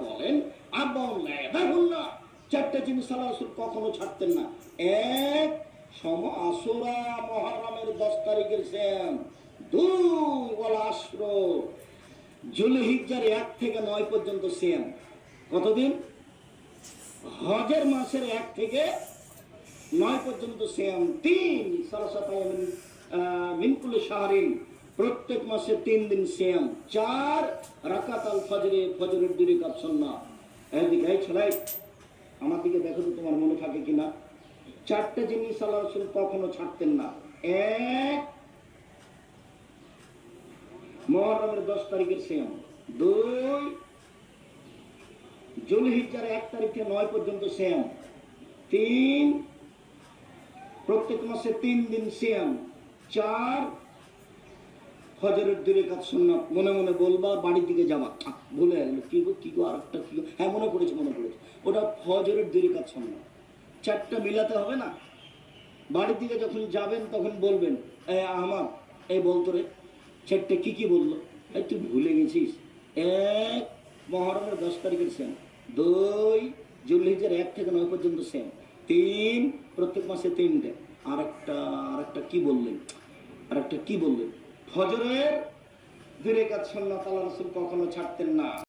বলেন চারটা জিনিস আল্লাহ রাসূল কখনো ছাড়তেন না। এক, আশুরা মুহররমের 10 তারিখের সিয়াম। দুই, ওয়াল আশর যুলহিজ্জার 1 থেকে 9 পর্যন্ত সিয়াম। কতদিন? হজের মাসের 1 থেকে 9 পর্যন্ত সিয়াম। তিন, সালাসাত আইয়ামিন মিন কুল্লি শাহরিন, প্রত্যেক মাসে 3 দিন সিয়াম। চার, রাকাত আল ফজরে, ফজরের 2 রাকাত সুন্নাত। এদিকে এই ছেলে আমার দিকে দেখো তো তোমার মনে থাকে কিনা। চারটা জিনিস আল্লাহ রাসূল কখনো ছাড়তেন না। এক, মুহররমের 10 তারিখের সিয়াম। দুই, যুলহিজ্জার 1 তারিখ থেকে 9 পর্যন্ত সিয়াম। তিন, প্রত্যেক মাসে 3 দিন সিয়াম। চার, ফজরের 2 রাকাত সুন্নাত। মনে মনে বলবা, বাড়ির দিকে যাবা, ভুলে গেল কি গো আরেকটা কি, হ্যাঁ মনে পড়েছে, ওটা ফজরের 2 রাকাত সুন্নাত। চারটা মিলাতে হবে না। বাড়ির দিকে যখন যাবেন তখন বলবেন, আমার এই বলতো রে চারটে কি বললো, তুই ভুলে গেছিস। এক, মুহররমের 10 তারিখের সিয়াম। দুই, যুলহিজ্জার 1 থেকে 9 পর্যন্ত সিয়াম। তিন, প্রত্যেক মাসে 3টে। আরেকটা কি বললেন, ফজরের 2 রাকাত সুন্নাত আল্লাহ রাসূল কখনো ছাড়তেন না।